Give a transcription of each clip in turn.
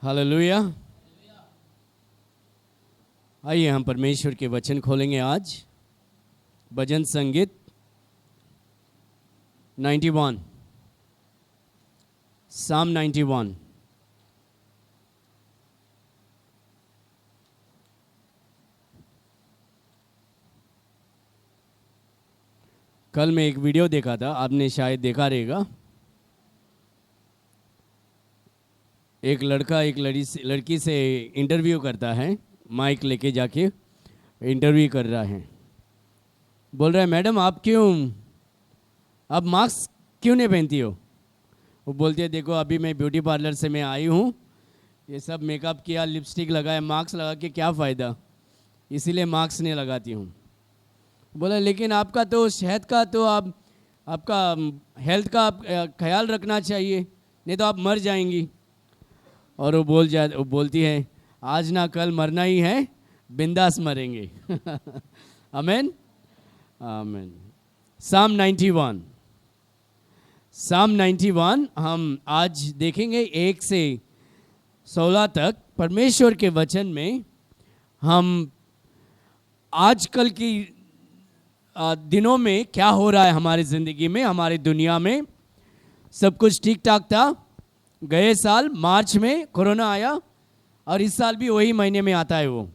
Hallelujah. आइए हम परमेश्वर के वचन खोलेंगे आज। भजन संगीत 91, साम 91। कल मैं एक वीडियो देखा था, आपने शायद देखा रहेगा। एक लड़का एक लड़की से इंटरव्यू करता है, माइक लेके जाके इंटरव्यू कर रहा है। बोल रहा है, मैडम आप मास्क क्यों नहीं पहनती हो? वो बोलती है, देखो अभी मैं ब्यूटी पार्लर से मैं आई हूँ, ये सब मेकअप किया, लिपस्टिक लगाया, मास्क लगा के क्या फ़ायदा, इसीलिए मास्क नहीं लगाती हूँ। बोला, लेकिन आपका तो सेहत का तो आपका हेल्थ का ख्याल रखना चाहिए, नहीं तो आप मर जाएंगी। और वो बोलती है, आज ना कल मरना ही है, बिंदास मरेंगे। आमेन आमेन। साम 91 हम आज देखेंगे 1 से 16 तक। परमेश्वर के वचन में हम आजकल की दिनों में क्या हो रहा है हमारी ज़िंदगी में, हमारी दुनिया में। सब कुछ ठीक ठाक था। गए साल मार्च में कोरोना आया और इस साल भी वही महीने में आता है वो,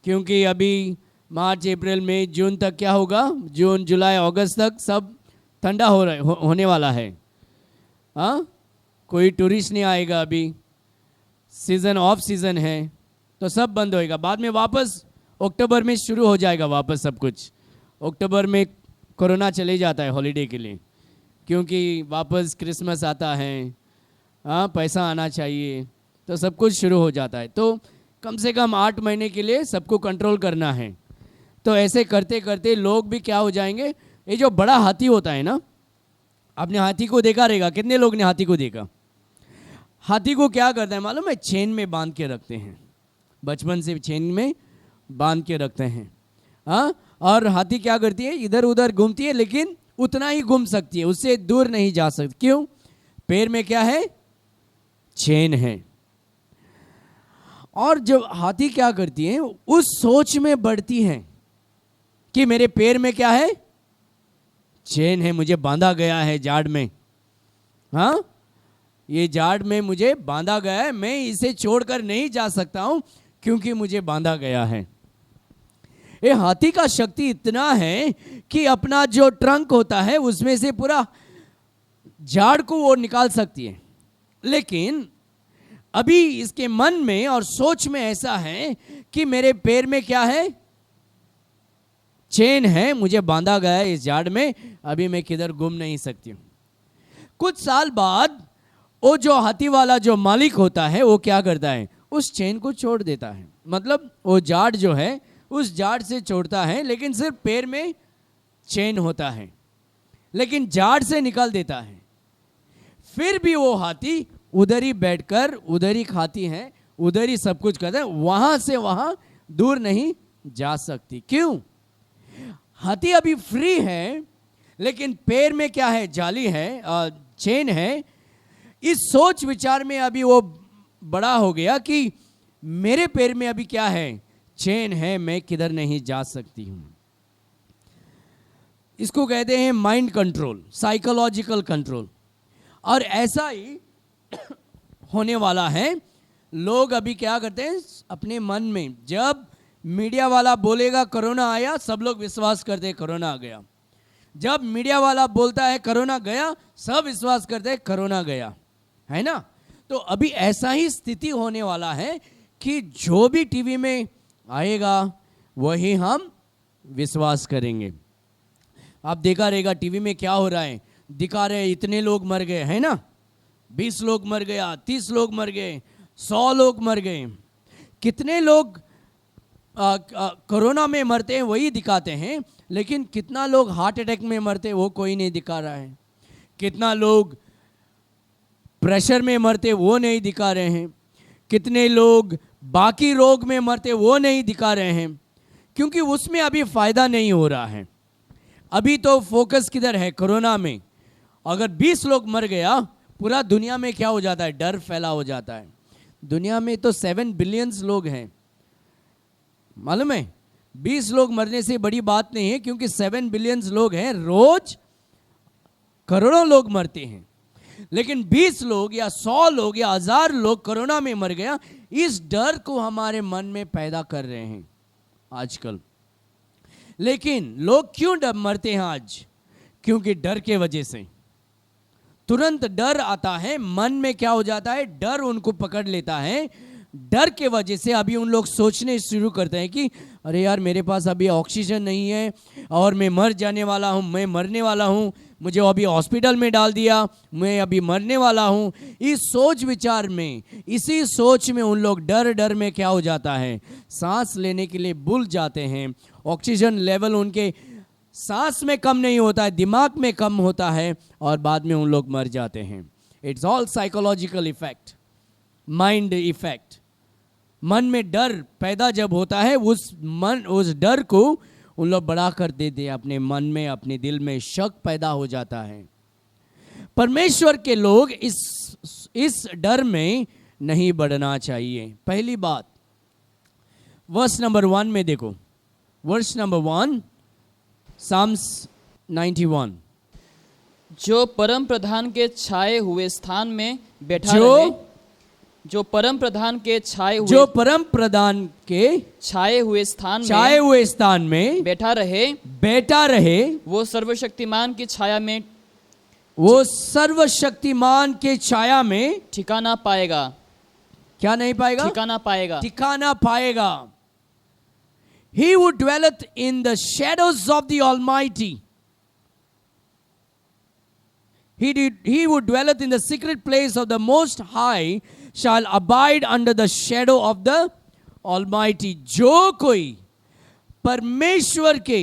क्योंकि अभी मार्च अप्रैल मई जून तक क्या होगा, जून जुलाई अगस्त तक सब ठंडा होने वाला है। हाँ, कोई टूरिस्ट नहीं आएगा, अभी सीज़न ऑफ सीज़न है तो सब बंद होएगा। बाद में वापस अक्टूबर में शुरू हो जाएगा वापस सब कुछ। अक्टूबर में कोरोना चले जाता है हॉलीडे के लिए, क्योंकि वापस क्रिसमस आता है, हाँ पैसा आना चाहिए, तो सब कुछ शुरू हो जाता है। तो कम से कम 8 महीने के लिए सबको कंट्रोल करना है। तो ऐसे करते करते लोग भी क्या हो जाएंगे। ये जो बड़ा हाथी होता है ना, आपने हाथी को देखा रहेगा, कितने लोग ने हाथी को देखा? हाथी को क्या करता है मालूम है? चेन में बांध के रखते हैं, बचपन से चेन में बांध के रखते हैं। हाँ, और हाथी क्या करती है, इधर उधर घूमती है, लेकिन उतना ही घूम सकती है, उससे दूर नहीं जा सकती। क्यों? पैर में क्या है? चेन है। और जब हाथी क्या करती है, उस सोच में बढ़ती है कि मेरे पैर में क्या है? चेन है, मुझे बांधा गया है जाड़ में। हाँ, ये जाड़ में मुझे बांधा गया है, मैं इसे छोड़कर नहीं जा सकता हूं क्योंकि मुझे बांधा गया है। ये हाथी का शक्ति इतना है कि अपना जो ट्रंक होता है उसमें से पूरा झाड़ को वो निकाल सकती है। लेकिन अभी इसके मन में और सोच में ऐसा है कि मेरे पैर में क्या है? चेन है, मुझे बांधा गया है इस झाड़ में, अभी मैं किधर घूम नहीं सकती हूँ। कुछ साल बाद वो जो हाथी वाला जो मालिक होता है वो क्या करता है? उस चेन को छोड़ देता है। मतलब वो झाड़ जो है उस झाड़ से छोड़ता है, लेकिन सिर्फ पैर में चेन होता है, लेकिन झाड़ से निकाल देता है। फिर भी वो हाथी उधर ही बैठकर उधर ही खाती है, उधर ही सब कुछ करता है, वहां से वहां दूर नहीं जा सकती। क्यों? हाथी अभी फ्री है, लेकिन पैर में क्या है? जाली है, चेन है। इस सोच विचार में अभी वो बड़ा हो गया कि मेरे पैर में अभी क्या है? चेन है, मैं किधर नहीं जा सकती हूं। इसको कहते हैं माइंड कंट्रोल, साइकोलॉजिकल कंट्रोल। और ऐसा ही होने वाला है। लोग अभी क्या करते हैं, अपने मन में जब मीडिया वाला बोलेगा कोरोना आया, सब लोग विश्वास करते हैं कोरोना आ गया। जब मीडिया वाला बोलता है कोरोना गया, सब विश्वास करते हैं कोरोना गया, है ना? तो अभी ऐसा ही स्थिति होने वाला है कि जो भी टीवी में आएगा वही हम विश्वास करेंगे। आप देखा रहेगा टीवी में क्या हो रहा है, दिखा रहे इतने लोग मर गए, है ना? 20 लोग मर गया, 30 लोग मर गए, 100 लोग मर गए। कितने लोग कोरोना में मरते हैं वही दिखाते हैं, लेकिन कितना लोग हार्ट अटैक में मरते हैं वो कोई नहीं दिखा रहा है। कितना लोग प्रेशर में मरते वो नहीं दिखा रहे हैं। कितने लोग बाकी रोग में मरते वो नहीं दिखा रहे हैं, क्योंकि उसमें अभी फ़ायदा नहीं हो रहा है। अभी तो फोकस किधर है? कोरोना में। अगर 20 लोग मर गया, पूरा दुनिया में क्या हो जाता है? डर फैला हो जाता है। दुनिया में तो 7 बिलियंस लोग हैं, मालूम है? 20 लोग मरने से बड़ी बात नहीं है, क्योंकि 7 बिलियंस लोग हैं, रोज करोड़ों लोग मरते हैं। लेकिन 20 लोग या 100 लोग या 1000 लोग कोरोना में मर गया, इस डर को हमारे मन में पैदा कर रहे हैं आजकल। लेकिन लोग क्यों मरते हैं आज? क्योंकि डर के वजह से। तुरंत डर आता है, मन में क्या हो जाता है, डर उनको पकड़ लेता है। डर के वजह से अभी उन लोग सोचने शुरू करते हैं कि अरे यार, मेरे पास अभी ऑक्सीजन नहीं है और मैं मर जाने वाला हूँ, मैं मरने वाला हूँ, मुझे अभी हॉस्पिटल में डाल दिया, मैं अभी मरने वाला हूँ। इस सोच विचार में, इसी सोच में उन लोग डर में क्या हो जाता है, सांस लेने के लिए भूल जाते हैं। ऑक्सीजन लेवल उनके सांस में कम नहीं होता है, दिमाग में कम होता है, और बाद में उन लोग मर जाते हैं। It's all psychological effect, mind effect. मन में डर पैदा जब होता है, उस डर को उन लोग बढ़ा कर देते हैं। अपने मन में, अपने दिल में शक पैदा हो जाता है। परमेश्वर के लोग इस डर में नहीं बढ़ना चाहिए। पहली बात, वर्स नंबर 1 में देखो, वर्स नंबर 1, साम्स 91। जो परम प्रधान के छाए हुए स्थान में बैठा रहे, जो परम प्रधान के छाए हुए स्थान में बैठा रहे, वो सर्वशक्तिमान की छाया में ठिकाना पाएगा। क्या नहीं पाएगा? ठिकाना पाएगा। He who dwelleth in the shadows of the Almighty, he who dwelleth in the secret place of the Most High shall abide under the shadow of the Almighty। जो कोई परमेश्वर के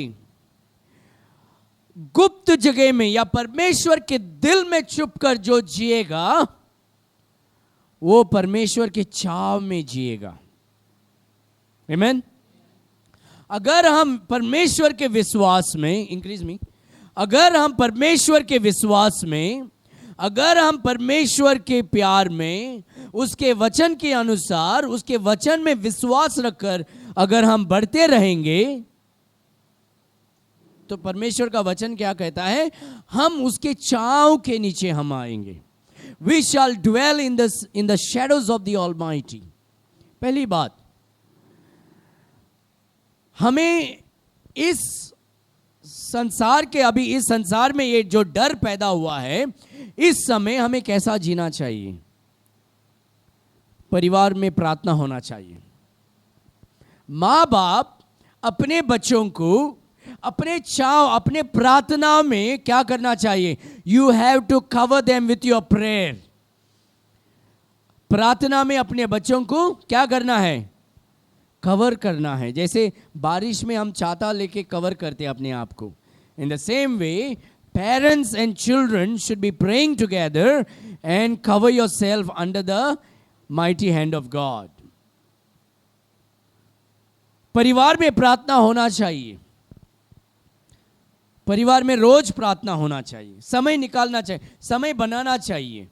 गुप्त जगह में या परमेश्वर के दिल में छुपकर जो जिएगा, वो परमेश्वर के छाव में जिएगा। आमीन। अगर हम परमेश्वर के विश्वास में, अगर हम परमेश्वर के विश्वास में, अगर हम परमेश्वर के प्यार में, उसके वचन के अनुसार, उसके वचन में विश्वास रखकर अगर हम बढ़ते रहेंगे, तो परमेश्वर का वचन क्या कहता है? हम उसके छांव के नीचे हम आएंगे। We shall dwell in the shadows of the Almighty। पहली बात, हमें इस संसार के, अभी इस संसार में ये जो डर पैदा हुआ है, इस समय हमें कैसा जीना चाहिए? परिवार में प्रार्थना होना चाहिए। माँ बाप अपने बच्चों को अपने छाव, अपने प्रार्थना में क्या करना चाहिए? You have to cover them with your prayer. प्रार्थना में अपने बच्चों को क्या करना है? कवर करना है। जैसे बारिश में हम छाता लेके कवर करते हैं अपने आप को, in the same way parents and children should be praying together and cover yourself under the mighty hand of God। परिवार में प्रार्थना होना चाहिए। परिवार में रोज प्रार्थना होना चाहिए, समय निकालना चाहिए, समय बनाना चाहिए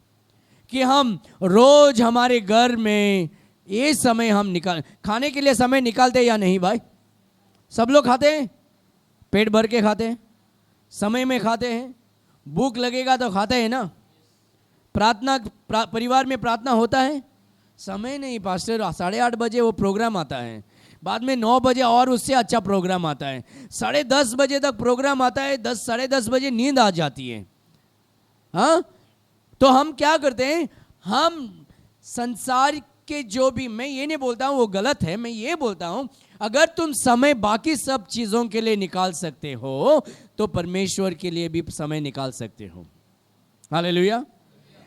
कि हम रोज हमारे घर में ये समय हम खाने के लिए समय निकालते हैं या नहीं भाई? सब लोग खाते हैं, पेट भर के खाते हैं, समय में खाते हैं, भूख लगेगा तो खाते हैं ना। परिवार में प्रार्थना होता है? समय नहीं पास्टर, 8:30 बजे वो प्रोग्राम आता है, बाद में 9 बजे और उससे अच्छा प्रोग्राम आता है, 10:30 बजे तक प्रोग्राम आता है, 10-10:30 बजे नींद आ जाती है। हाँ, तो हम क्या करते हैं? हम संसार के जो भी, मैं ये नहीं बोलता हूँ वो गलत है, मैं ये बोलता हूँ अगर तुम समय बाकी सब चीज़ों के लिए निकाल सकते हो, तो परमेश्वर के लिए भी समय निकाल सकते हो। हालेलुया।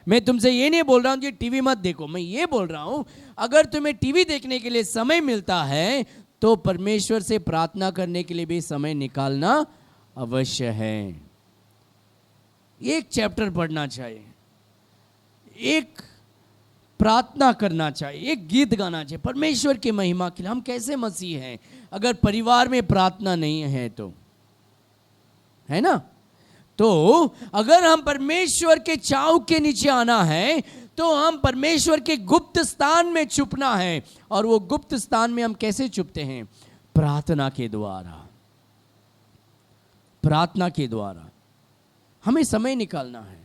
मैं तुमसे ये नहीं बोल रहा हूँ कि टीवी मत देखो, मैं ये बोल रहा हूँ अगर तुम्हें टीवी देखने के लिए समय मिलता है, तो परमेश्वर से प्रार्थना करने के लिए भी समय निकालना अवश्य है। एक चैप्टर पढ़ना चाहिए, एक प्रार्थना करना चाहिए, एक गीत गाना चाहिए परमेश्वर की महिमा के लिए। हम कैसे मसीह हैं अगर परिवार में प्रार्थना नहीं है तो, है ना? तो अगर हम परमेश्वर के छांव के नीचे आना है, तो हम परमेश्वर के गुप्त स्थान में छुपना है। और वो गुप्त स्थान में हम कैसे छुपते हैं? प्रार्थना के द्वारा। प्रार्थना के द्वारा हमें समय निकालना है।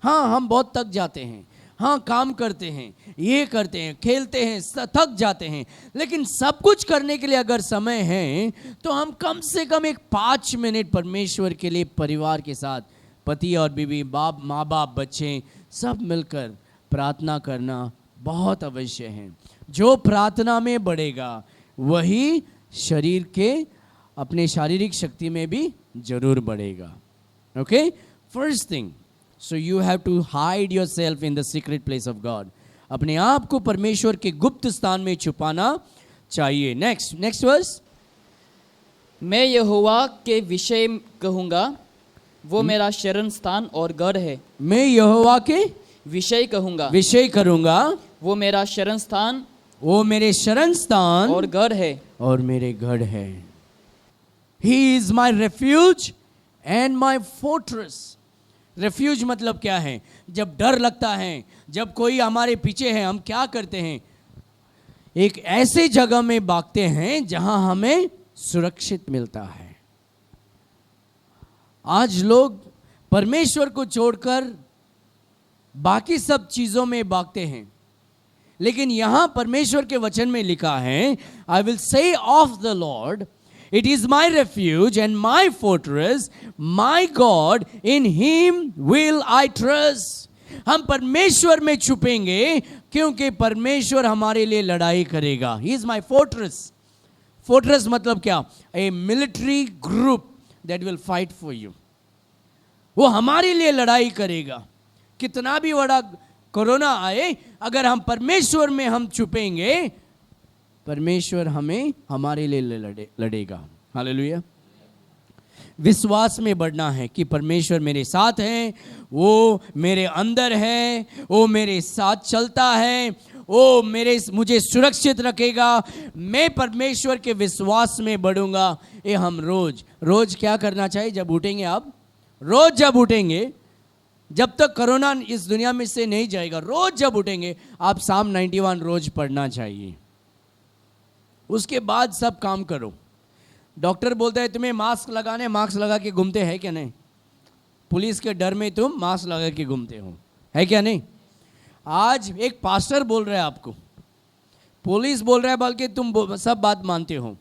हाँ, हम बहुत थक जाते हैं, हाँ काम करते हैं, ये करते हैं, खेलते हैं, थक जाते हैं, लेकिन सब कुछ करने के लिए अगर समय है तो हम कम से कम एक 5 मिनट परमेश्वर के लिए परिवार के साथ, पति और बीवी, बाप, माँ बाप, बच्चे सब मिलकर प्रार्थना करना बहुत अवश्य है। जो प्रार्थना में बढ़ेगा वही शरीर के अपने शारीरिक शक्ति में भी जरूर बढ़ेगा। Okay, first thing, so you have to hide yourself in the secret place of God. अपने आप को परमेश्वर के गुप्त स्थान में छुपाना चाहिए। Next verse. मैं यहोवा के विषय कहूँगा, वो मेरा शरण स्थान और गढ़ है। मैं यहोवा के विषय कहूँगा, विषय करूँगा, वो मेरा शरण स्थान, वो मेरे शरण स्थान और गढ़ है, और मेरे गढ़ है। He is my refuge and my fortress. Refuge मतलब क्या है? जब डर लगता है, जब कोई हमारे पीछे है, हम क्या करते हैं? एक ऐसे जगह में भागते हैं जहां हमें सुरक्षित मिलता है। आज लोग परमेश्वर को छोड़कर बाकी सब चीजों में भागते हैं, लेकिन यहां परमेश्वर के वचन में लिखा है, I will say of the Lord, it is my refuge and my fortress, my God, in him will I trust. हम परमेश्वर में छुपेंगे क्योंकि परमेश्वर हमारे लिए लड़ाई करेगा। He is my fortress. Fortress मतलब क्या? A military group that will fight for you. वो हमारे लिए लड़ाई करेगा। कितना भी बड़ा कोरोना आए, अगर हम परमेश्वर में हम छुपेंगे, परमेश्वर हमें हमारे लिए लड़ेगा। हालेलुया। विश्वास में बढ़ना है कि परमेश्वर मेरे साथ है, वो मेरे अंदर है, वो मेरे साथ चलता है, वो मुझे सुरक्षित रखेगा। मैं परमेश्वर के विश्वास में बढ़ूंगा। ये हम रोज क्या करना चाहिए? जब उठेंगे, आप रोज जब उठेंगे, जब तक कोरोना इस दुनिया में से नहीं जाएगा, रोज जब उठेंगे आप साम 91 रोज पढ़ना चाहिए। उसके बाद सब काम करो। डॉक्टर बोलता है तुम्हें मास्क लगाने, मास्क लगा के घूमते हैं क्या नहीं? पुलिस के डर में तुम मास्क लगा के घूमते हो, है क्या नहीं? आज एक पास्टर बोल रहा है आपको, पुलिस बोल रहा है बल्कि तुम सब बात मानते हो,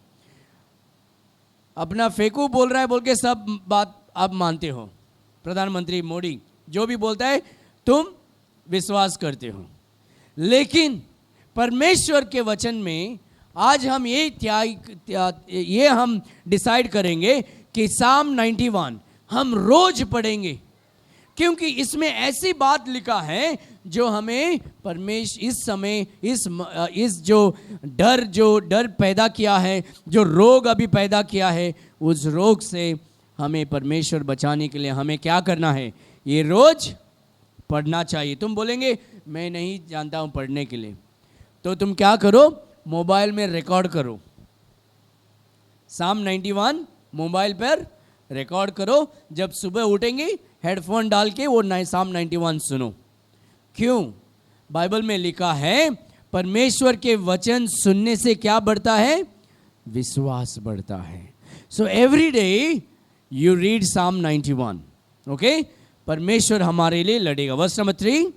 अपना फेकू बोल रहा है बोल के सब बात आप मानते हो, प्रधानमंत्री मोदी जो भी बोलता है तुम विश्वास करते हो। लेकिन परमेश्वर के वचन में आज हम ये हम डिसाइड करेंगे कि साम 91 हम रोज पढ़ेंगे, क्योंकि इसमें ऐसी बात लिखा है जो हमें परमेश्वर इस समय इस जो डर पैदा किया है, जो रोग अभी पैदा किया है, उस रोग से हमें परमेश्वर बचाने के लिए हमें क्या करना है? ये रोज पढ़ना चाहिए। तुम बोलेंगे मैं नहीं जानता हूँ पढ़ने के लिए, तो तुम क्या करो? मोबाइल में रिकॉर्ड करो, साम 91 मोबाइल पर रिकॉर्ड करो। जब सुबह उठेंगे हेडफोन डाल के वो साम 91 सुनो। क्यों? बाइबल में लिखा है परमेश्वर के वचन सुनने से क्या बढ़ता है? विश्वास बढ़ता है। So every day you read साम 91। ओके, परमेश्वर हमारे लिए लड़ेगा। वर्स नंबर 3,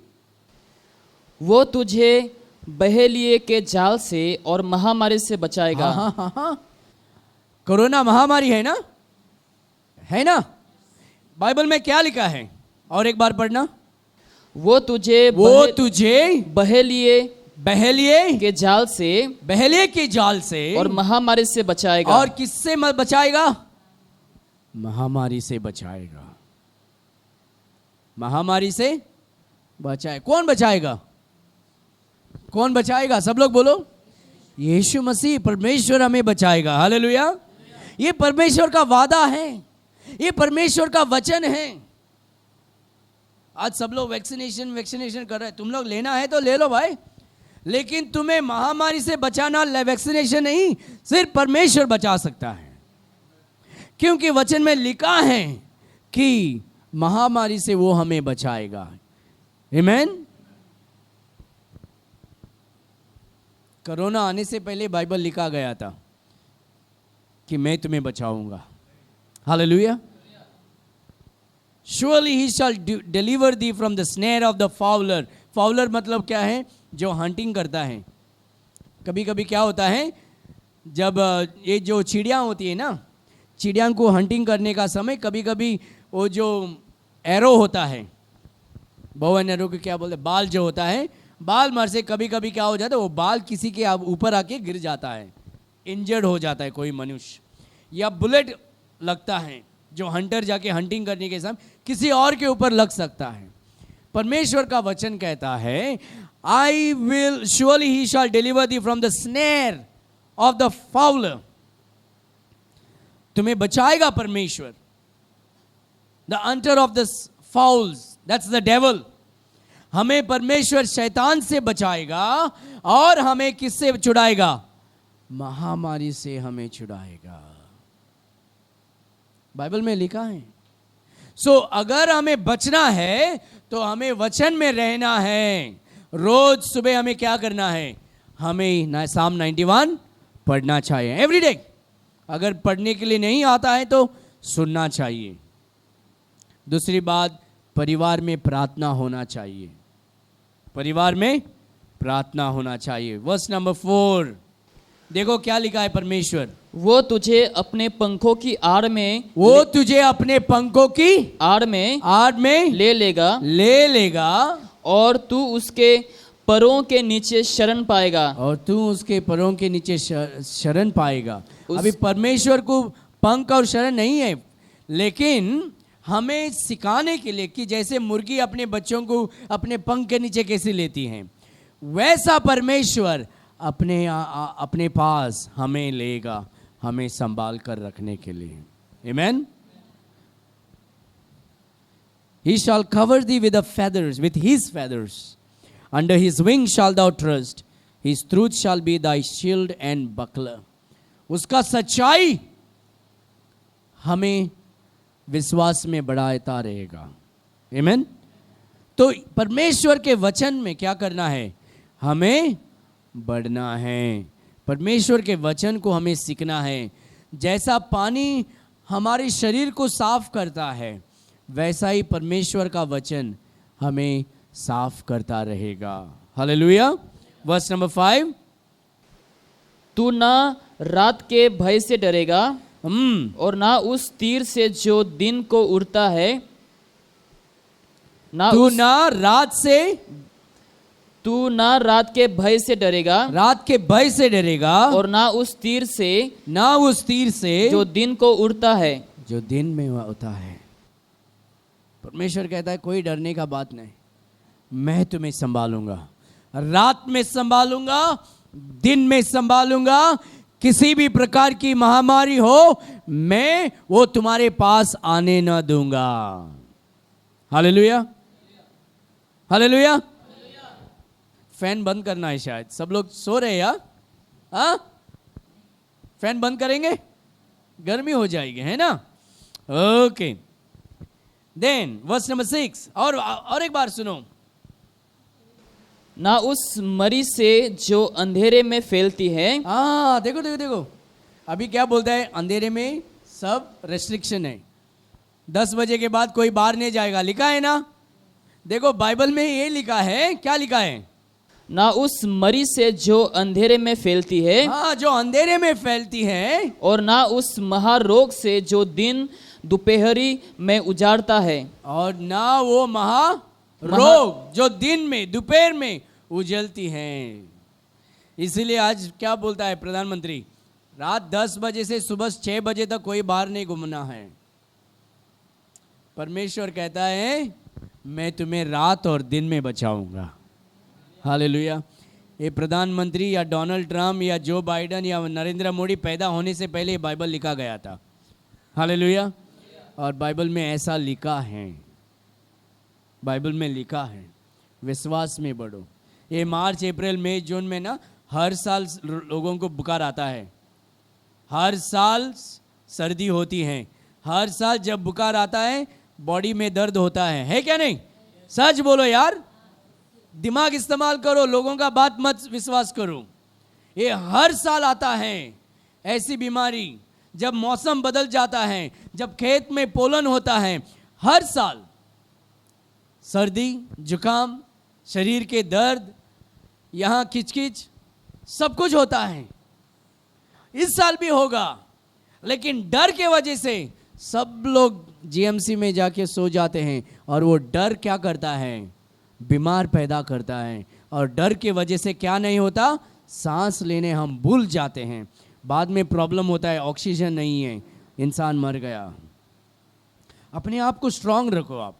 वो तुझे बहेलिए के जाल से और महामारी से बचाएगा। हाँ। कोरोना महामारी है ना, है ना? बाइबल में क्या लिखा है? और एक बार पढ़ना। वो तुझे बहेलिए के जाल से और महामारी से बचाएगा। और किससे बचाएगा? महामारी से बचाएगा। महामारी से बचाए। कौन बचाएगा? कौन बचाएगा? सब लोग बोलो, यीशु मसीह, परमेश्वर हमें बचाएगा। हालेलुया। ये परमेश्वर का वादा है, ये परमेश्वर का वचन है। आज सब लोग वैक्सीनेशन कर रहे हैं। तुम लोग लेना है तो ले लो भाई, लेकिन तुम्हें महामारी से बचाना वैक्सीनेशन नहीं, सिर्फ परमेश्वर बचा सकता है, क्योंकि वचन में लिखा है कि महामारी से वो हमें बचाएगा। आमीन। कोरोना आने से पहले बाइबल लिखा गया था कि मैं तुम्हें बचाऊंगा। Hallelujah. Surely he shall deliver thee from the snare of the fowler. Fowler मतलब क्या है? जो हंटिंग करता है। कभी कभी क्या होता है, जब ये जो चिड़िया होती है ना, चिड़िया को हंटिंग करने का समय कभी कभी वो जो एरो होता है, बो एंड एरो को क्या बोलते हैं, बाल जो होता है, बाल मार से कभी कभी क्या हो जाता है, वो बाल किसी के ऊपर आके गिर जाता है, इंजर्ड हो जाता है कोई मनुष्य, या बुलेट लगता है, जो हंटर जाके हंटिंग करने के समय किसी और के ऊपर लग सकता है। परमेश्वर का वचन कहता है, I will surely he shall deliver thee from the snare of the fowler. तुम्हें बचाएगा परमेश्वर, the hunter of the fowls, that's the devil. हमें परमेश्वर शैतान से बचाएगा और हमें किससे छुड़ाएगा? महामारी से हमें छुड़ाएगा। बाइबल में लिखा है। सो अगर हमें बचना है तो हमें वचन में रहना है। रोज सुबह हमें क्या करना है? हमें साम 91 पढ़ना चाहिए एवरी डे। अगर पढ़ने के लिए नहीं आता है तो सुनना चाहिए। दूसरी बात, परिवार में प्रार्थना होना चाहिए। परिवार में प्रार्थना होना चाहिए। वर्स नंबर 4 देखो क्या लिखा है परमेश्वर, वो तुझे अपने पंखों की आड़ में, वो तुझे अपने पंखों की आड़ में ले लेगा और तू उसके परों के नीचे शरण पाएगा। और तू उसके परों के नीचे शरण पाएगा। अभी परमेश्वर को पंख और शरण नहीं है, लेकिन हमें सिखाने के लिए कि जैसे मुर्गी अपने बच्चों को अपने पंख के नीचे कैसे लेती है, वैसा परमेश्वर अपने पास हमें लेगा, हमें संभाल कर रखने के लिए। आमेन। He shall cover thee with the feathers, with his feathers. Under his wings shalt thou trust. His truth shall be thy shield and buckler. उसका सच्चाई हमें विश्वास में बढ़ाता रहेगा। आमेन। तो परमेश्वर के वचन में क्या करना है? हमें बढ़ना है। परमेश्वर के वचन को हमें सीखना है। जैसा पानी हमारे शरीर को साफ करता है, वैसा ही परमेश्वर का वचन हमें साफ करता रहेगा। हालेलुया। वर्स नंबर 5, तू ना रात के भय से डरेगा और ना उस तीर से जो दिन को उड़ता है, तू ना रात के भय से डरेगा और ना उस तीर से जो दिन को उड़ता है, जो दिन में होता है। परमेश्वर कहता है कोई डरने का बात नहीं, मैं तुम्हें संभालूंगा, रात में संभालूंगा, दिन में संभालूंगा। किसी भी प्रकार की महामारी हो, मैं वो तुम्हारे पास आने न दूंगा। Hallelujah, hallelujah. फैन बंद करना है, शायद सब लोग सो रहे हैं यार। हाँ, फैन बंद करेंगे, गर्मी हो जाएगी, है ना? ओके। देन वर्स नंबर 6, और एक बार सुनो। ना उस मरी से जो अंधेरे में फैलती है। हाँ, देखो अभी क्या बोलता है? अंधेरे में सब रेस्ट्रिक्शन है, 10 बजे के बाद कोई बाहर नहीं जाएगा, लिखा है ना? देखो बाइबल में ये लिखा है, क्या लिखा है? ना उस मरी से जो अंधेरे में फैलती है। हाँ, जो अंधेरे में फैलती है। और ना उस महारोग से जो दिन दोपहरी में उजाड़ता है। और ना वो महारोग जो दिन में दोपहर में उजलती है। इसीलिए आज क्या बोलता है प्रधानमंत्री? रात 10 बजे से सुबह 6 बजे तक कोई बाहर नहीं घूमना है। परमेश्वर कहता है मैं तुम्हें रात और दिन में बचाऊंगा। हालेलुया। ये प्रधानमंत्री या डोनाल्ड ट्रम्प या जो बाइडन या नरेंद्र मोदी पैदा होने से पहले बाइबल लिखा गया था। हालेलुया। और बाइबल में ऐसा लिखा है, बाइबल में लिखा है, विश्वास में बढ़ो। ये मार्च, अप्रैल, मई, जून में ना हर साल लोगों को बुखार आता है, हर साल सर्दी होती है, हर साल जब बुखार आता है बॉडी में दर्द होता है क्या नहीं? सच बोलो यार, दिमाग इस्तेमाल करो, लोगों का बात मत विश्वास करो। ये हर साल आता है ऐसी बीमारी, जब मौसम बदल जाता है, जब खेत में पोलन होता है, हर साल सर्दी, जुकाम, शरीर के दर्द, यहाँ किचकिच, सब कुछ होता है। इस साल भी होगा, लेकिन डर के वजह से सब लोग जीएमसी में जाके सो जाते हैं, और वो डर क्या करता है, बीमार पैदा करता है। और डर के वजह से क्या नहीं होता, सांस लेने हम भूल जाते हैं, बाद में प्रॉब्लम होता है, ऑक्सीजन नहीं है, इंसान मर गया। अपने आप को स्ट्रांग रखो आप,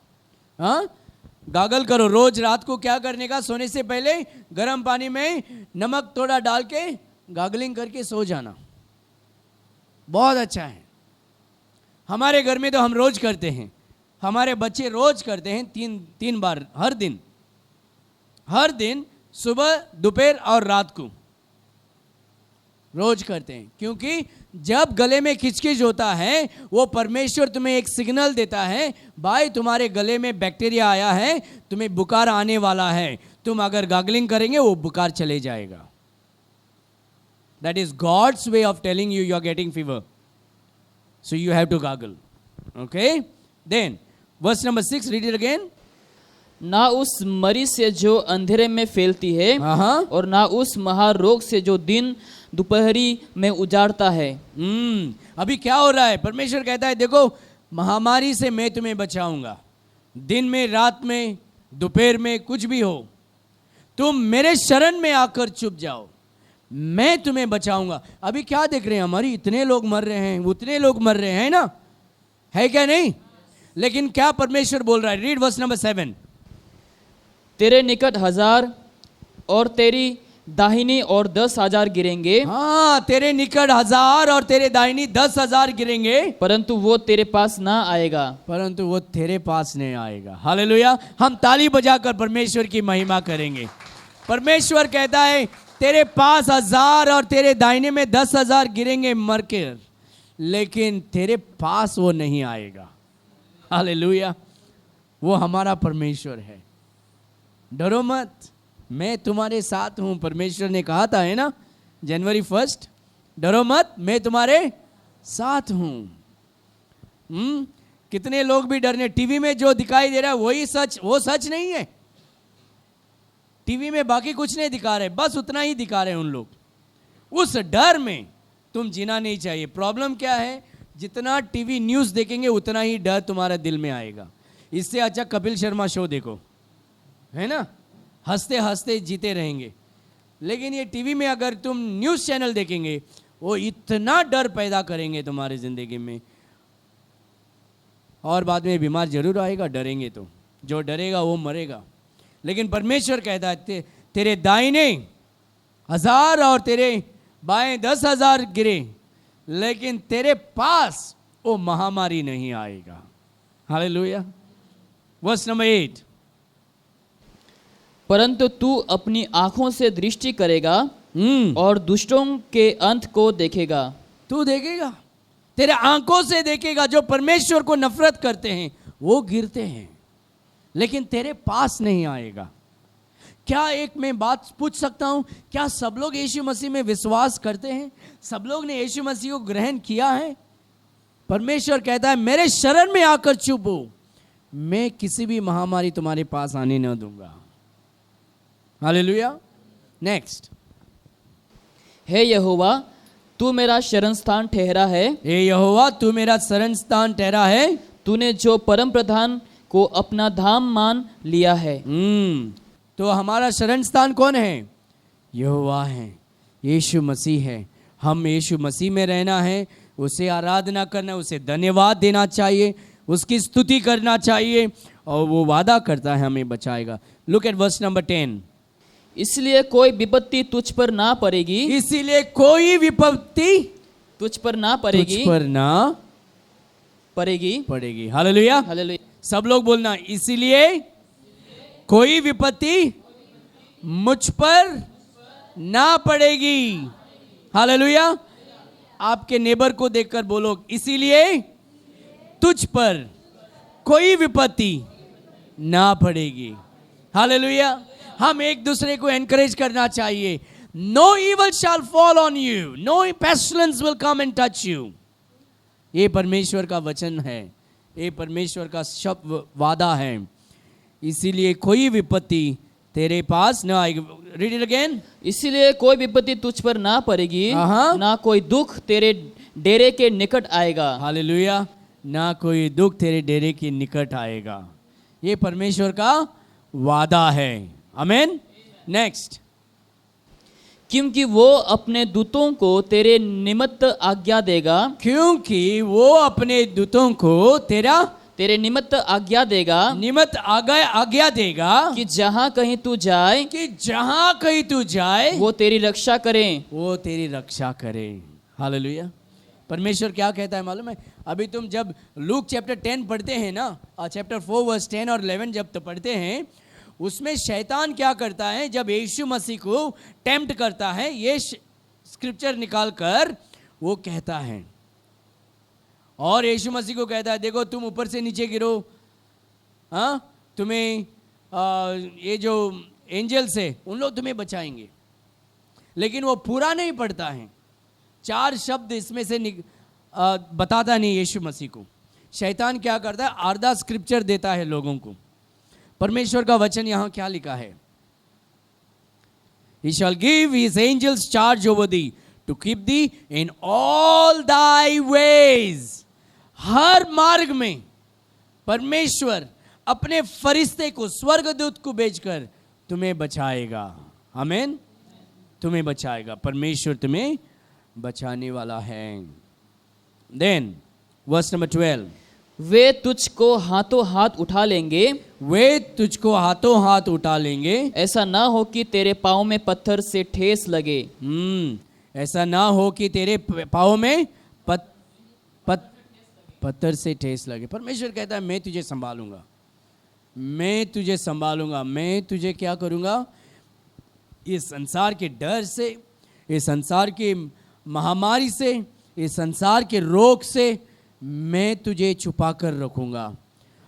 हाँ, गागल करो रोज रात को। क्या करने का, सोने से पहले गर्म पानी में नमक थोड़ा डाल के गागलिंग करके सो जाना, बहुत अच्छा है। हमारे घर में तो हम रोज करते हैं, हमारे बच्चे रोज करते हैं, तीन बार हर दिन सुबह, दोपहर और रात को रोज करते हैं। क्योंकि जब गले में खिचखिच होता है, वो परमेश्वर तुम्हें एक सिग्नल देता है, भाई तुम्हारे गले में बैक्टीरिया आया है, तुम्हें बुखार आने वाला है, तुम अगर गागलिंग करेंगे वो बुखार चले जाएगा। That is God's way of telling you are getting fever, so you have to gargle. Okay, then verse number 6, read it again. ना उस मरी से जो अंधेरे में फैलती है, और ना उस महारोग से जो दिन दोपहरी में उजाड़ता है। अभी क्या हो रहा है, परमेश्वर कहता है देखो, महामारी से मैं तुम्हें बचाऊंगा, दिन में, रात में, दोपहर में, कुछ भी हो, तुम मेरे शरण में आकर चुप जाओ, मैं तुम्हें बचाऊंगा। अभी क्या देख रहे हैं, हमारी इतने लोग मर रहे हैं, उतने लोग मर रहे हैं ना, है क्या नहीं? लेकिन क्या परमेश्वर बोल रहा है, रीड वर्स नंबर 7। तेरे निकट 1000 और तेरी दाहिनी और 10,000 गिरेंगे। हाँ, तेरे निकट 1000 और तेरे दाहिनी 10,000 गिरेंगे, परंतु वो तेरे पास ना आएगा। परंतु वो तेरे पास नहीं आएगा। हालेलुया। हम ताली बजाकर परमेश्वर की महिमा करेंगे। परमेश्वर कहता है तेरे पास 1000 और तेरे दाहिने में 10,000 गिरेंगे मरकर, लेकिन तेरे पास वो नहीं आएगा। हालेलुया। वो हमारा परमेश्वर है। डरो मत, मैं तुम्हारे साथ हूं। परमेश्वर ने कहा था, है ना, जनवरी 1, डरो मत, मैं तुम्हारे साथ हूं। कितने लोग भी डरने, टीवी में जो दिखाई दे रहा है वही सच, वो सच नहीं है। टीवी में बाकी कुछ नहीं दिखा रहे, बस उतना ही दिखा रहे हैं उन लोग। उस डर में तुम जीना नहीं चाहिए। प्रॉब्लम क्या है, जितना टीवी न्यूज़ देखेंगे उतना ही डर तुम्हारे दिल में आएगा। इससे अच्छा कपिल शर्मा शो देखो, है ना, हंसते हंसते जीते रहेंगे। लेकिन ये टीवी में अगर तुम न्यूज़ चैनल देखेंगे, वो इतना डर पैदा करेंगे तुम्हारी ज़िंदगी में, और बाद में बीमार जरूर आएगा। डरेंगे तो, जो डरेगा वो मरेगा। लेकिन परमेश्वर कहता है तेरे दाहिने 1000 और तेरे बाएं 10,000 गिरे, लेकिन तेरे पास वो महामारी नहीं आएगा। हालेलुया। Verse number 8। परंतु तू अपनी आंखों से दृष्टि करेगा और दुष्टों के अंत को देखेगा। तू देखेगा, तेरे आंखों से देखेगा। जो परमेश्वर को नफरत करते हैं वो गिरते हैं, लेकिन तेरे पास नहीं आएगा। क्या एक मैं बात पूछ सकता हूं, क्या सब लोग यीशु मसीह में विश्वास करते हैं? सब लोग ने यीशु मसीह को ग्रहण किया है? परमेश्वर कहता है मेरे शरण में आकर चुप हो, मैं किसी भी महामारी तुम्हारे पास आने न दूंगा। हालेलुया। नेक्स्ट। हे यहोवा, तू मेरा शरण स्थान ठहरा है। हे यहोवा, तू मेरा शरण स्थान ठहरा है। तूने जो परम प्रधान को अपना धाम मान लिया है। तो हमारा शरण स्थान कौन है? यहोवा है, यीशु मसीह है। हम यीशु मसीह में रहना है, उसे आराधना करना, उसे धन्यवाद देना चाहिए, उसकी स्तुति करना चाहिए, और वो वादा करता है हमें बचाएगा। Look at verse number 10। इसलिए कोई विपत्ति तुझ पर ना पड़ेगी। इसीलिए कोई विपत्ति तुझ पर ना पड़ेगी। तुझ पर ना पड़ेगी। हालेलुया। हालेलुया। सब लोग बोलना, इसीलिए कोई विपत्ति मुझ पर ना पड़ेगी। हालेलुया। आपके नेबर को देखकर बोलो, इसीलिए तुझ पर कोई विपत्ति ना पड़ेगी। हालेलुया। हम एक दूसरे को एनकरेज करना चाहिए, no evil shall fall on you, no pestilence will come and touch you. ये परमेश्वर का वचन है, ये परमेश्वर का शब्द वादा है, इसीलिए कोई विपत्ति तेरे पास न आएगी. Read it again. इसीलिए कोई विपत्ति तुझ पर ना पड़ेगी, ना कोई दुख तेरे डेरे के निकट आएगा. हालेलुया. ना कोई दुख तेरे डेरे के निकट आएगा. ये परमेश्वर का वादा है. आमीन. नेक्स्ट. क्योंकि वो अपने दूतों को तेरे निमित्त आज्ञा देगा. क्योंकि वो अपने दूतों को तेरे निमित्त आज्ञा देगा. निमित्त आज्ञा देगा कि जहाँ कहीं तू जाए वो तेरी रक्षा करे. हालेलुया. परमेश्वर क्या कहता है मालूम है? अभी तुम जब लूक चैप्टर 10 पढ़ते हैं ना, चैप्टर 4 वर्स 10 और 11 जब पढ़ते हैं, उसमें शैतान क्या करता है? जब यीशु मसीह को टेम्प्ट करता है, ये स्क्रिप्चर निकाल कर वो कहता है, और यीशु मसीह को कहता है देखो तुम ऊपर से नीचे गिरो, तुम्हें ये जो एंजल्स है उन लोग तुम्हें बचाएंगे. लेकिन वो पूरा नहीं पढ़ता है, 4 शब्द इसमें से बताता नहीं यीशु मसीह को. शैतान क्या करता है? आधा स्क्रिप्चर देता है लोगों को. परमेश्वर का वचन यहां क्या लिखा है? He shall give his angels charge over thee to keep thee in all thy ways. हर मार्ग में परमेश्वर अपने फरिश्ते को, स्वर्गदूत को भेजकर तुम्हें बचाएगा. आमीन. तुम्हें बचाएगा. परमेश्वर तुम्हें बचाने वाला है. Then verse number 12. वे तुझको हाथों हाथ उठा लेंगे. वे तुझको हाथों हाथ उठा लेंगे. ऐसा ना हो कि तेरे पाँव में पत्थर से ठेस लगे. ऐसा ना हो कि तेरे पाँव में पत्थर से ठेस लगे. परमेश्वर कहता है मैं तुझे संभालूंगा, मैं तुझे संभालूंगा. मैं तुझे क्या करूंगा? इस संसार के डर से, इस संसार के महामारी से, इस संसार के रोग से मैं तुझे छुपा कर रखूंगा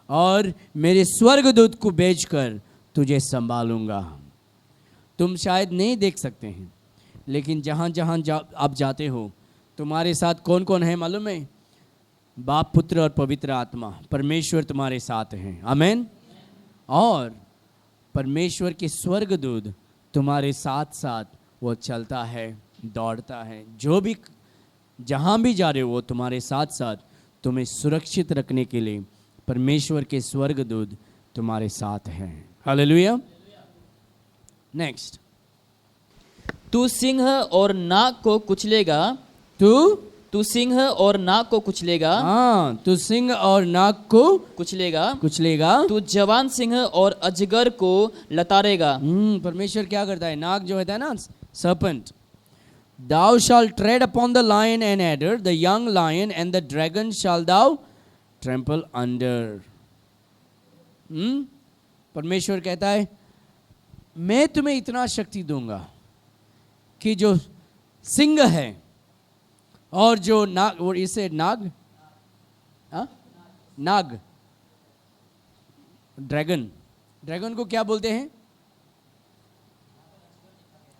और मेरे स्वर्गदूत को भेजकर तुझे संभालूंगा. तुम शायद नहीं देख सकते हैं, लेकिन जहाँ जहाँ आप जाते हो तुम्हारे साथ कौन कौन है मालूम है? बाप, पुत्र और पवित्र आत्मा. परमेश्वर तुम्हारे साथ हैं. आमीन. और परमेश्वर के स्वर्गदूत तुम्हारे साथ साथ वो चलता है, दौड़ता है. जो भी जहाँ भी जा रहे हो वो तुम्हारे साथ साथ तुम्हें सुरक्षित रखने के लिए परमेश्वर के स्वर्गदूत तुम्हारे साथ हैं. हालेलुया. नेक्स्ट. तू सिंह और नाग को कुचलेगा. तू सिंह और नाग को कुचलेगा. तू सिंह और नाग को कुचलेगा. तू जवान सिंह और अजगर को लतारेगा. परमेश्वर क्या करता है? नाग जो होता है ना, serpent. Thou shalt tread upon the lion and adder, the young lion and the dragon shall thou trample under. परमेश्वर कहता है मैं तुम्हें इतना शक्ति दूंगा कि जो सिंह है और जो नाग, और इसे नाग ड्रैगन को क्या बोलते हैं?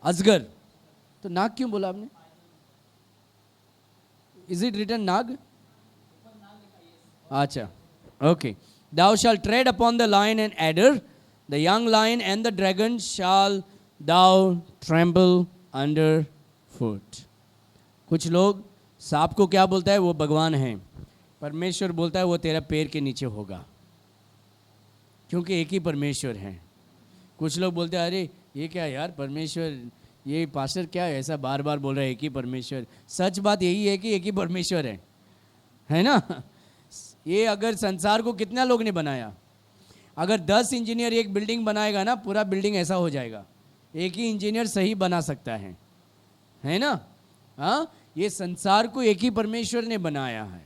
अजगर. तो नाग क्यों बोला आपने? इज इट रिटन नाग? अच्छा, okay. Thou shalt tread upon the lion and adder, the young lion and the dragon shall thou trample under foot. कुछ लोग सांप को क्या बोलता है? वो भगवान है. परमेश्वर बोलता है वो तेरा पैर के नीचे होगा, क्योंकि एक ही परमेश्वर है. कुछ लोग बोलते हैं अरे ये क्या यार, परमेश्वर, ये पास्टर क्या है ऐसा बार बार बोल रहा है एक ही परमेश्वर. सच बात यही है कि एक ही परमेश्वर है ना. ये अगर संसार को कितना लोग ने बनाया, अगर 10 इंजीनियर एक बिल्डिंग बनाएगा ना, पूरा बिल्डिंग ऐसा हो जाएगा. एक ही इंजीनियर सही बना सकता है ना. हाँ, ये संसार को एक ही परमेश्वर ने बनाया है.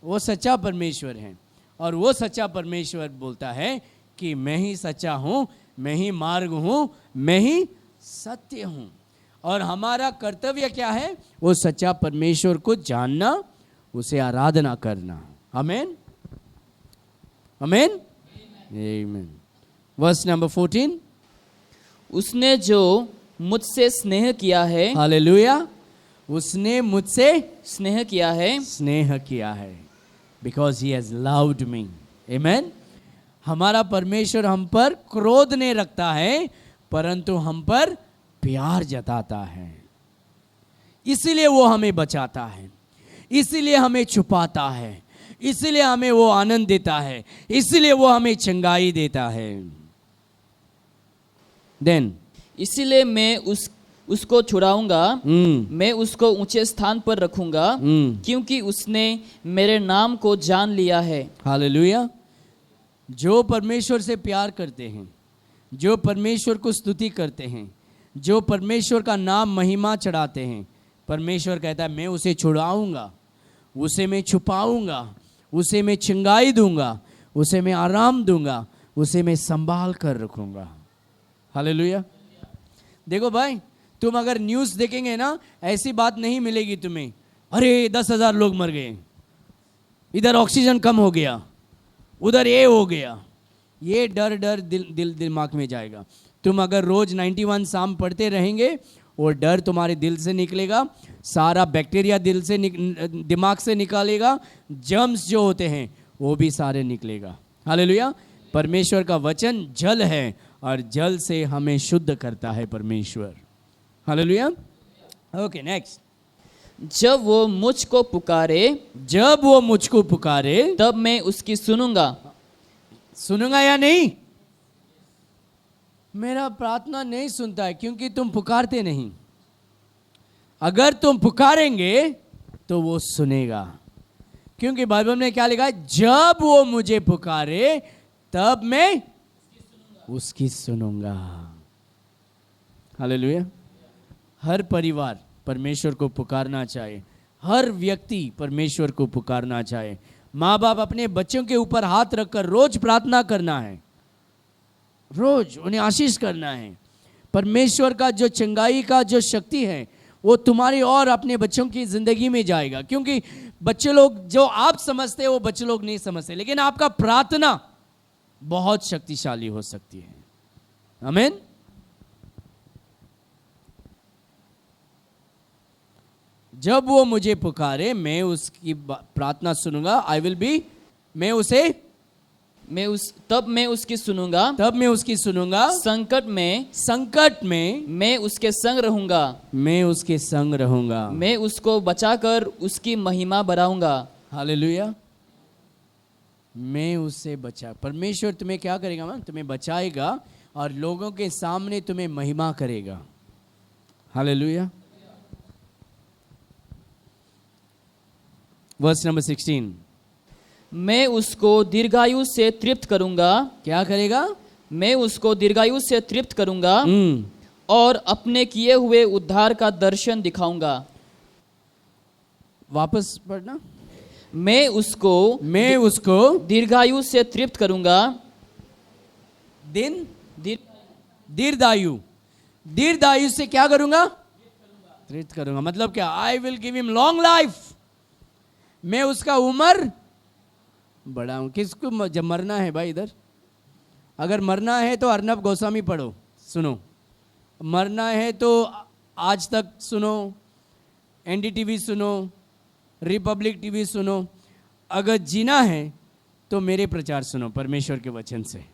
वो सच्चा परमेश्वर है, और वो सच्चा परमेश्वर बोलता है कि मैं ही सच्चा हूँ, मैं ही मार्ग हूँ, मैं ही सत्य हूँ. और हमारा कर्तव्य क्या है? वो सच्चा परमेश्वर को जानना, उसे आराधना करना. आमीन, आमीन, आमीन. Verse number 14. उसने जो मुझसे स्नेह किया है। हालेलुया, उसने मुझसे स्नेह किया है, स्नेह किया है, because he has loved me. Amen. हमारा परमेश्वर हम पर क्रोध नहीं रखता है, परंतु हम पर प्यार जताता है। इसीलिए वो हमें बचाता है, इसीलिए हमें छुपाता है, इसीलिए हमें वो आनंद देता है, इसीलिए वो हमें चंगाई देता है। देन इसीलिए मैं उसको छुड़ाऊंगा, मैं उसको ऊंचे स्थान पर रखूंगा, क्योंकि उसने मेरे नाम को जान लिया है। हालेलुया। जो परमेश्वर से प्यार करते हैं, जो परमेश्वर को स्तुति करते हैं, जो परमेश्वर का नाम महिमा चढ़ाते हैं, परमेश्वर कहता है मैं उसे छुड़ाऊंगा, उसे मैं छुपाऊंगा, उसे मैं चंगाई दूंगा, उसे मैं आराम दूंगा, उसे मैं संभाल कर रखूंगा। हालेलुया। देखो भाई, तुम अगर न्यूज़ देखेंगे ना, ऐसी बात नहीं मिलेगी तुम्हें, अरे 10,000 लोग मर गए, इधर ऑक्सीजन कम हो गया, उधर ये हो गया। ये डर डर दिल दिमाग में जाएगा। तुम अगर रोज 91 साम पढ़ते रहेंगे, और डर तुम्हारे दिल से निकलेगा, सारा बैक्टीरिया दिल से दिमाग से निकालेगा, जर्म्स जो होते हैं वो भी सारे निकलेगा। हालेलुया। परमेश्वर का वचन जल है, और जल से हमें शुद्ध करता है परमेश्वर। हालेलुया। Okay, next. जब वो मुझको पुकारे, जब वो मुझको पुकारे, तब मैं उसकी सुनूंगा। सुनूंगा या नहीं? मेरा प्रार्थना नहीं सुनता है क्योंकि तुम पुकारते नहीं। अगर तुम पुकारेंगे तो वो सुनेगा, क्योंकि बाइबल में क्या लिखा है? जब वो मुझे पुकारे तब मैं उसकी सुनूंगा। हालेलुया। हर परिवार परमेश्वर को पुकारना चाहे, हर व्यक्ति परमेश्वर को पुकारना चाहे। माँ बाप अपने बच्चों के ऊपर हाथ रखकर रोज प्रार्थना करना है, रोज उन्हें आशीष करना है। परमेश्वर का जो चंगाई का जो शक्ति है वो तुम्हारी और अपने बच्चों की जिंदगी में जाएगा, क्योंकि बच्चे लोग जो आप समझते हैं वो बच्चे लोग नहीं समझते, लेकिन आपका प्रार्थना बहुत शक्तिशाली हो सकती है। आमीन। जब वो मुझे पुकारे मैं उसकी प्रार्थना सुनूंगा। आई विल बी, तब मैं उसकी सुनूंगा, तब मैं उसकी सुनूंगा। संकट में मैं उसके संग रहूंगा, मैं उसके संग रहूंगा। मैं उसको बचाकर उसकी महिमा बढ़ाऊंगा। हालेलुया। मैं उससे बचा। परमेश्वर तुम्हें क्या करेगा? man? तुम्हें बचाएगा और लोगों के सामने तुम्हें महिमा करेगा। हालेलुया। Verse number 16। मैं उसको दीर्घायु से तृप्त करूंगा। क्या करेगा? मैं उसको दीर्घायु से तृप्त करूंगा और अपने किए हुए उद्धार का दर्शन दिखाऊंगा। वापस पढ़ना। मैं उसको दीर्घायु से तृप्त करूंगा। दीर्घायु से क्या करूंगा? तृप्त करूंगा। मतलब क्या? I will give him long life. मैं उसका उम्र बढ़ाऊं। किसको जब मरना है भाई? इधर अगर मरना है तो अर्नब गोस्वामी पढ़ो, सुनो। मरना है तो आज तक सुनो, एनडीटीवी सुनो, रिपब्लिक टीवी सुनो। अगर जीना है तो मेरे प्रचार सुनो परमेश्वर के वचन से।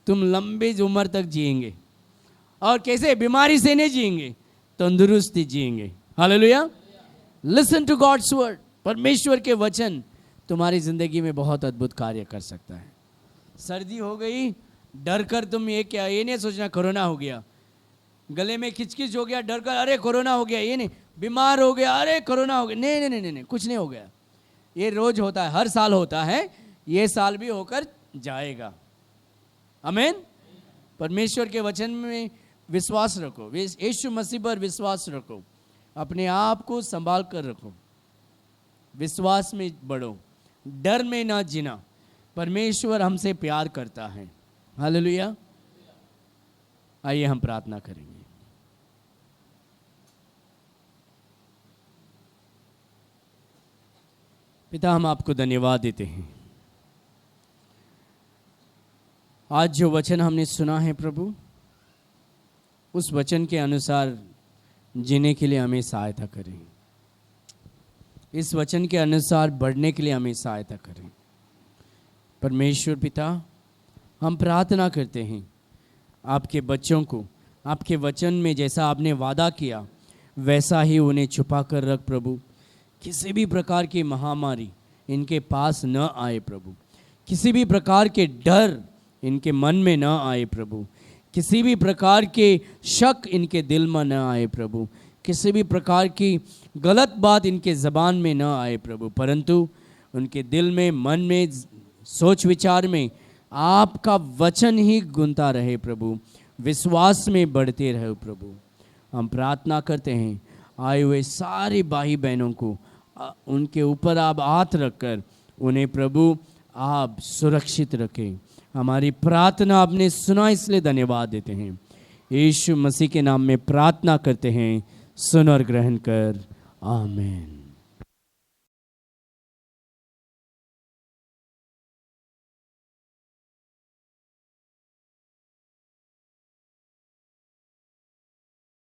तुम लंबी उम्र तक जिएंगे। और कैसे? बीमारी से नहीं जिएंगे, तंदुरुस्ती जिएंगे। हालेलुया। Listen to God's word. परमेश्वर के वचन तुम्हारी जिंदगी में बहुत अद्भुत कार्य कर सकता है। सर्दी हो गई, डर कर तुम ये नहीं सोचना कोरोना हो गया। गले में खिचखिच हो गया, डर कर अरे कोरोना हो गया। ये नहीं, बीमार हो गया, अरे कोरोना हो गया। नहीं नहीं नहीं नहीं, कुछ नहीं हो गया। ये रोज होता है, हर साल होता है, ये साल भी होकर जाएगा। आमीन। परमेश्वर के वचन में विश्वास रखो, यीशु मसीह पर विश्वास रखो, अपने आप को संभाल कर रखो, विश्वास में बढ़ो, डर में ना जीना। परमेश्वर हमसे प्यार करता है। हालेलुया। आइए हम प्रार्थना करेंगे। पिता, हम आपको धन्यवाद देते हैं आज जो वचन हमने सुना है प्रभु, उस वचन के अनुसार जीने के लिए हमें सहायता करें। इस वचन के अनुसार बढ़ने के लिए हमें सहायता करें। परमेश्वर पिता, हम प्रार्थना करते हैं आपके बच्चों को आपके वचन में जैसा आपने वादा किया वैसा ही उन्हें छुपा कर रख प्रभु। किसी भी प्रकार की महामारी इनके पास न आए प्रभु। किसी भी प्रकार के डर इनके मन में न आए प्रभु। किसी भी प्रकार के शक इनके दिल में न आए प्रभु। किसी भी प्रकार की गलत बात इनके ज़बान में न आए प्रभु, परंतु उनके दिल में, मन में, सोच विचार में आपका वचन ही गुंता रहे प्रभु। विश्वास में बढ़ते रहे प्रभु। हम प्रार्थना करते हैं आए हुए सारे भाई बहनों को उनके ऊपर आप हाथ रखकर उन्हें प्रभु आप सुरक्षित रखें। हमारी प्रार्थना आपने सुना, इसलिए धन्यवाद देते हैं। यीशु मसीह के नाम में प्रार्थना करते हैं, सुन और ग्रहण कर, आमीन।